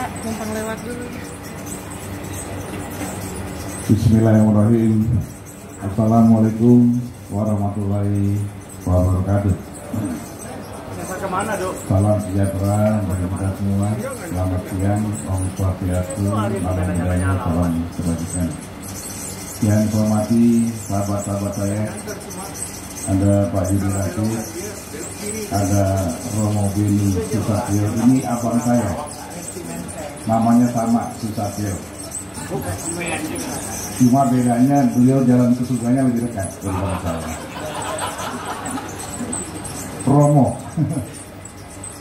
Pak, numpang lewat dulu. Bismillahirrahmanirrahim. Assalamualaikum warahmatullahi wabarakatuh. Salam sejahtera bagi kita semua. Selamat siang, Om Swastiastu, Namo Buddhaya, salam kebajikan. Yang saya hormati sahabat-sahabat saya, ada Pak Yudi Rasid, ada Romo Beni Susatyo. Ini abang saya, namanya sama Susatyo. Cuma bedanya beliau jalan ke surganya lebih dekat daripada saya. Romo.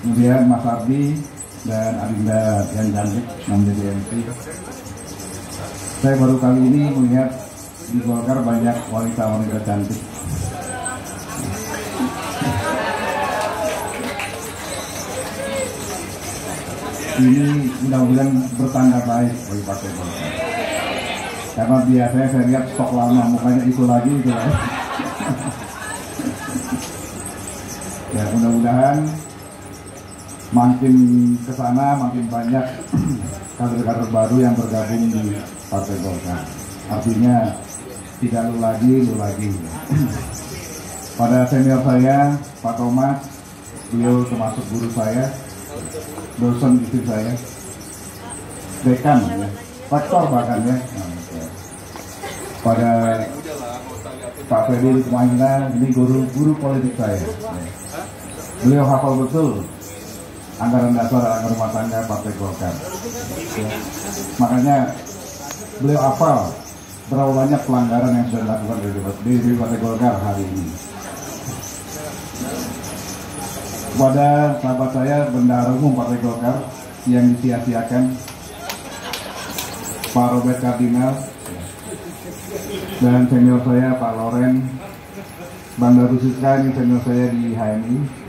Kemudian Mas Ardi dan Adinda yang cantik yang menjadi MC. Saya baru kali ini melihat di Golkar banyak wanita-wanita cantik. Ini mudah-mudahan bertanda baik bagi Partai Golkar. Karena biasanya saya lihat stok lama mukanya itu lagi itu lagi. Ya mudah-mudahan makin kesana makin banyak kader-kader baru yang bergabung di Partai Golkar. Artinya tidak lu lagi. Pada senior saya, Pak Thomas, beliau termasuk guru saya, dosen istri saya, dekan, ya, rektor bahkan ya. Pada Pak Fedi Kumaina, ini guru politik saya. Beliau hafal betul anggaran dasar anggaran rumah tangga Partai Golkar. Makanya beliau hafal berapa banyak pelanggaran yang sudah dilakukan di Partai Golkar hari ini. Kepada sahabat saya bendahara umum Partai Golkar yang disia-siakan, Pak Robert Kardinal dan senior saya Pak Loren, Bang Daru Siska, ini senior saya di HMI.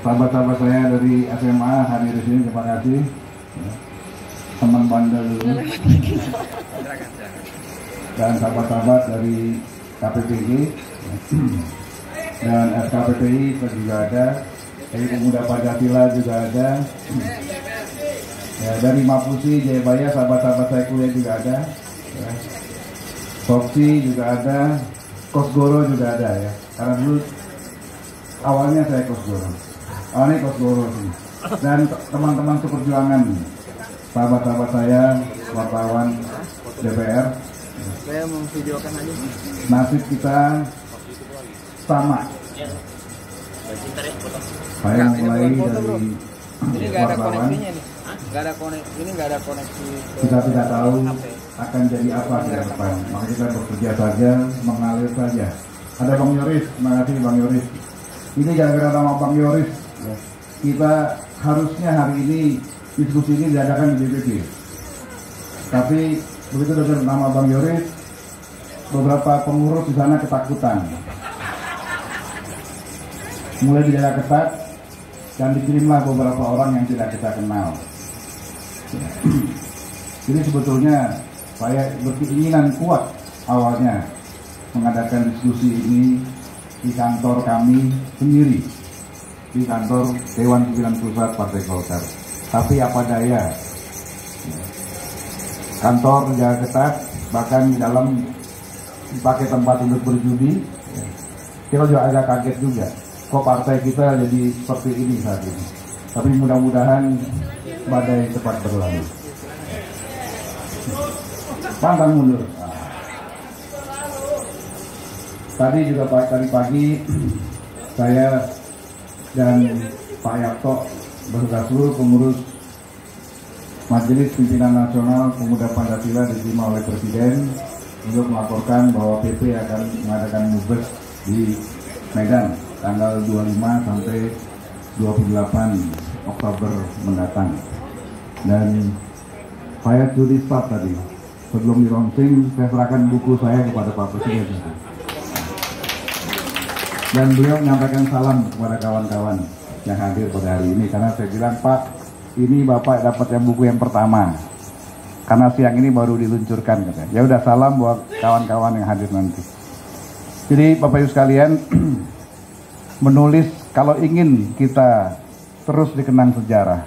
Sahabat-sahabat saya dari SMA hadir di sini, terima kasih. Teman bandel dan sahabat-sahabat dari KPPG dan SKPPI juga ada, dari Pemuda Pancasila juga ada, ya, dari Mapusi, Jayabaya, sahabat-sahabat saya kuliah juga ada, ya. Soksi juga ada, Kosgoro juga ada ya. Karena dulu awalnya saya Kosgoro. Awalnya Kosgoro sih. Dan teman-teman seperjuangan, sahabat-sahabat saya, wartawan DPR. Saya mau videokan aja. Nasib kita sama. Saya mulai dari ini nggak ada koneksinya nih. Nggak ada koneksi. Ini nggak ada koneksi. Kita tidak tahu akan jadi apa di depan. Maka kita bekerja saja, mengalir saja. Ada Bang Yoris, terima kasih Bang Yoris. Ini gara-gara nama Bang Yoris, ya, kita harusnya hari ini diskusi ini diadakan di DPP. Tapi begitu dengan nama Bang Yoris, beberapa pengurus di sana ketakutan. Mulai dijaga ketat dan dikirimlah beberapa orang yang tidak kita kenal. Jadi sebetulnya saya berkeinginan kuat awalnya mengadakan diskusi ini di kantor kami sendiri, di kantor Dewan Pimpinan Pusat Partai Golkar. Tapi apa daya, kantor jaga ketat, bahkan di dalam dipakai tempat untuk berjudi. Kita juga agak kaget juga, kok partai kita jadi seperti ini saat ini. Tapi mudah-mudahan badai cepat berlalu. Pantang mundur. Tadi juga tadi pagi saya dan Pak Yapto beserta seluruh pengurus Majelis Pimpinan Nasional Pemuda Pancasila diterima oleh Presiden untuk melaporkan bahwa PP akan mengadakan mubes di Medan tanggal 25 sampai 28 Oktober mendatang. Dan saya studi start tadi. Sebelum di launching, saya serahkan buku saya kepada Pak Presiden. Dan beliau menyampaikan salam kepada kawan-kawan yang hadir pada hari ini. Karena saya bilang, Pak, ini Bapak dapat yang buku yang pertama. Karena siang ini baru diluncurkan, katanya. Ya udah, salam buat kawan-kawan yang hadir nanti. Jadi Bapak Ibu sekalian, menulis kalau ingin kita terus dikenang sejarah,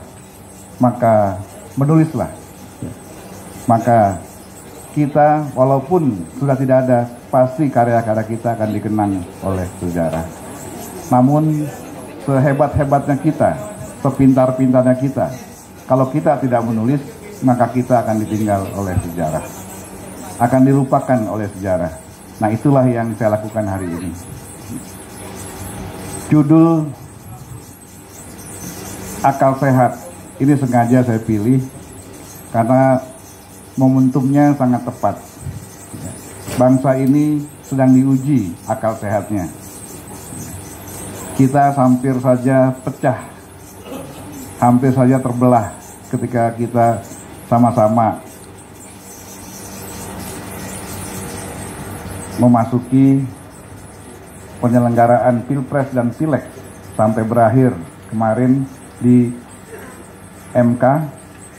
maka menulislah. Maka kita walaupun sudah tidak ada, pasti karya-karya kita akan dikenang oleh sejarah. Namun sehebat-hebatnya kita, sepintar-pintarnya kita, kalau kita tidak menulis, maka kita akan ditinggal oleh sejarah, akan dilupakan oleh sejarah. Nah, itulah yang saya lakukan hari ini. Judul Akal Sehat ini sengaja saya pilih karena momentumnya sangat tepat. Bangsa ini sedang diuji akal sehatnya. Kita hampir saja pecah, hampir saja terbelah ketika kita sama-sama memasuki penyelenggaraan Pilpres dan Pileg sampai berakhir kemarin di MK,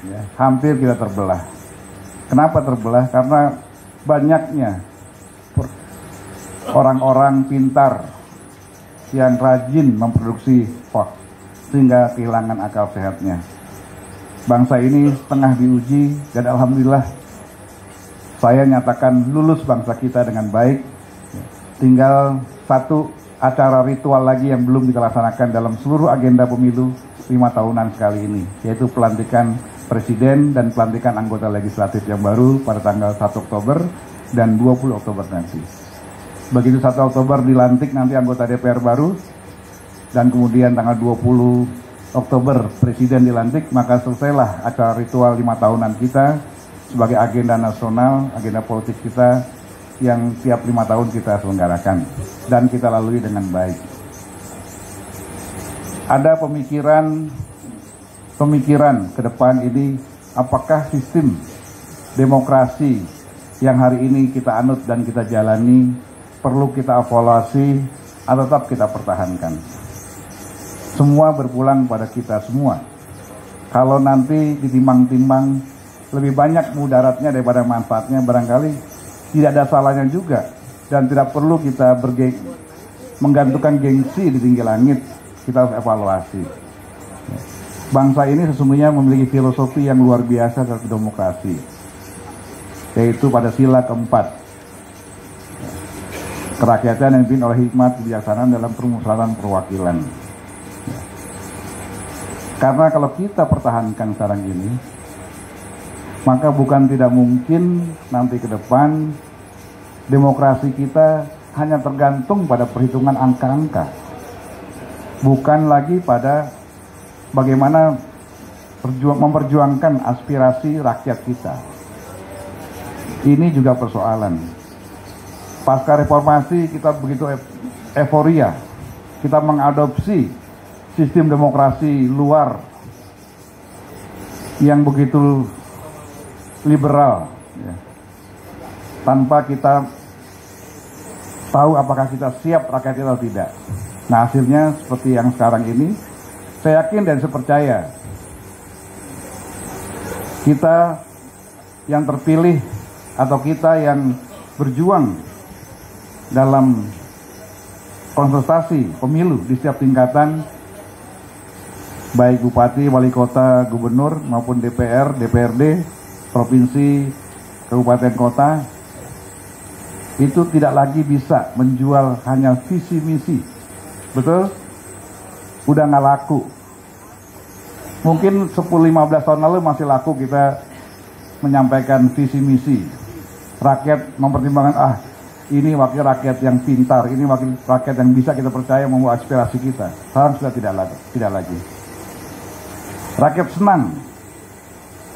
ya, hampir kita terbelah. Kenapa terbelah? Karena banyaknya orang-orang pintar yang rajin memproduksi hoax sehingga kehilangan akal sehatnya. Bangsa ini tengah diuji dan alhamdulillah saya nyatakan lulus bangsa kita dengan baik. Tinggal satu acara ritual lagi yang belum kita laksanakan dalam seluruh agenda pemilu 5 tahunan sekali ini, yaitu pelantikan Presiden dan pelantikan anggota legislatif yang baru pada tanggal 1 Oktober dan 20 Oktober nanti. Begitu 1 Oktober dilantik nanti anggota DPR baru, dan kemudian tanggal 20 Oktober Presiden dilantik, maka selesailah acara ritual 5 tahunan kita sebagai agenda nasional, agenda politik kita yang tiap 5 tahun kita selenggarakan dan kita lalui dengan baik. Ada pemikiran ke depan ini, apakah sistem demokrasi yang hari ini kita anut dan kita jalani perlu kita evaluasi atau tetap kita pertahankan. Semua berpulang pada kita semua. Kalau nanti ditimbang-timbang lebih banyak mudaratnya daripada manfaatnya, barangkali tidak ada salahnya juga dan tidak perlu kita menggantungkan gengsi di tinggi langit. Kita harus evaluasi. Bangsa ini sesungguhnya memiliki filosofi yang luar biasa terhadap demokrasi, yaitu pada sila keempat, kerakyatan yang dipimpin oleh hikmat kebijaksanaan dalam permusyawaratan perwakilan. Karena kalau kita pertahankan sekarang ini, maka bukan tidak mungkin nanti ke depan demokrasi kita hanya tergantung pada perhitungan angka-angka, bukan lagi pada bagaimana memperjuangkan aspirasi rakyat kita. Ini juga persoalan. Pasca reformasi kita begitu euforia, kita mengadopsi sistem demokrasi luar yang begitu liberal, ya, tanpa kita tahu apakah kita siap rakyat atau tidak. Nah, hasilnya seperti yang sekarang ini. Saya yakin dan saya percaya kita yang terpilih atau kita yang berjuang dalam kontestasi pemilu di setiap tingkatan, baik bupati, wali kota, gubernur maupun DPR, DPRD, provinsi, kabupaten kota, itu tidak lagi bisa menjual hanya visi misi. Betul? Udah nggak laku. Mungkin 10-15 tahun lalu masih laku kita menyampaikan visi misi. Rakyat mempertimbangkan, ini wakil rakyat yang pintar, ini wakil rakyat yang bisa kita percaya membawa aspirasi kita. Sekarang sudah tidak lagi. Rakyat senang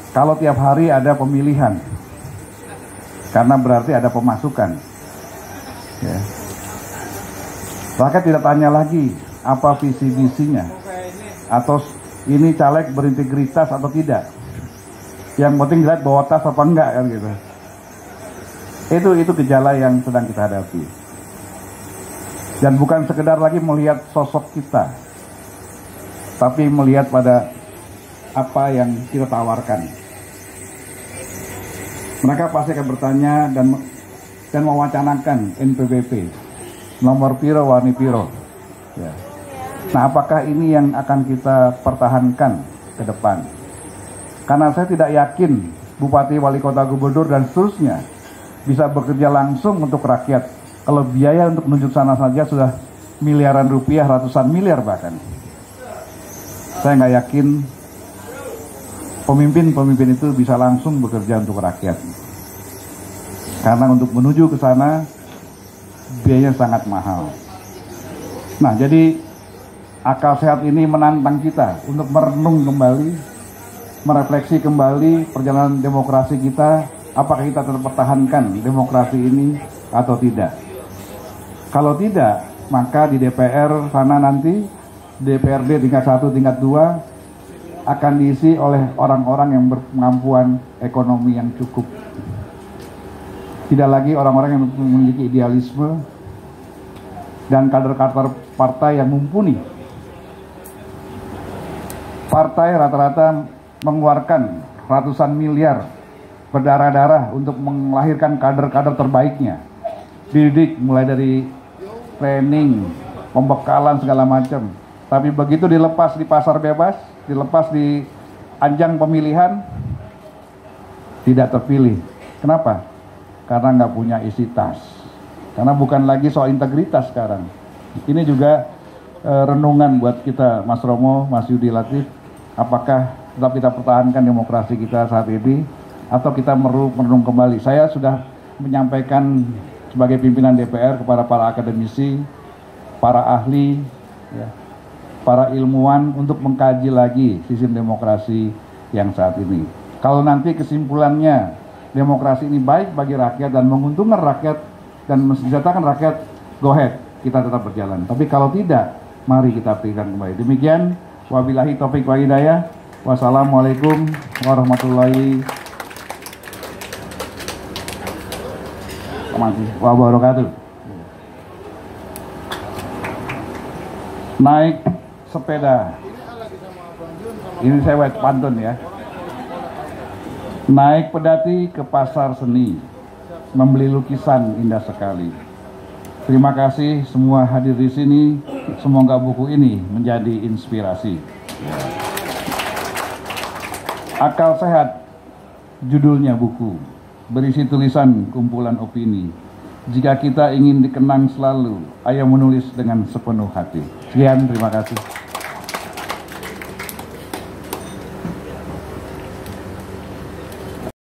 kalau tiap hari ada pemilihan, karena berarti ada pemasukan. Ya. Rakyat tidak tanya lagi apa visi misinya, atau ini caleg berintegritas atau tidak. Yang penting dilihat bawa tas apa enggak, kan gitu. Itu gejala yang sedang kita hadapi. Dan bukan sekedar lagi melihat sosok kita, tapi melihat pada apa yang kita tawarkan. Mereka pasti akan bertanya dan mewacanakan NPWP, nomor piro wani piro. Ya. Nah, apakah ini yang akan kita pertahankan ke depan? Karena saya tidak yakin bupati, wali kota, gubernur, dan seterusnya bisa bekerja langsung untuk rakyat. Kalau biaya untuk menuju sana saja sudah miliaran rupiah, ratusan miliar bahkan. Saya nggak yakin pemimpin-pemimpin itu bisa langsung bekerja untuk rakyat. Karena untuk menuju ke sana biayanya sangat mahal. Nah, jadi akal sehat ini menantang kita untuk merenung kembali, merefleksi kembali perjalanan demokrasi kita, apakah kita tetap pertahankan demokrasi ini atau tidak. Kalau tidak, maka di DPR sana nanti, DPRD tingkat 1, tingkat 2 akan diisi oleh orang-orang yang berkemampuan ekonomi yang cukup. Tidak lagi orang-orang yang memiliki idealisme dan kader-kader partai yang mumpuni. Partai rata-rata mengeluarkan ratusan miliar berdarah-darah untuk melahirkan kader-kader terbaiknya. Dididik mulai dari training, pembekalan segala macam. Tapi begitu dilepas di pasar bebas, dilepas di ajang pemilihan, tidak terpilih. Kenapa? Karena nggak punya isi tas. Karena bukan lagi soal integritas sekarang. Ini juga renungan buat kita, Mas Romo, Mas Yudi Latif. Apakah tetap kita pertahankan demokrasi kita saat ini atau kita merenung kembali? Saya sudah menyampaikan sebagai pimpinan DPR kepada para akademisi, para ahli, ya, para ilmuwan untuk mengkaji lagi sistem demokrasi yang saat ini. Kalau nanti kesimpulannya demokrasi ini baik bagi rakyat dan menguntungkan rakyat dan mensejahterakan rakyat, go ahead, kita tetap berjalan. Tapi kalau tidak, mari kita pikirkan kembali. Demikian, wabillahi taufiq wa hidayah. Wassalamualaikum warahmatullahi wabarakatuh. Naik sepeda. Ini saya buat pantun ya. Naik pedati ke pasar seni, membeli lukisan indah sekali. Terima kasih semua hadir di sini. Semoga buku ini menjadi inspirasi. Akal Sehat, judulnya buku, berisi tulisan kumpulan opini. Jika kita ingin dikenang selalu, ayo menulis dengan sepenuh hati. Sekian, terima kasih.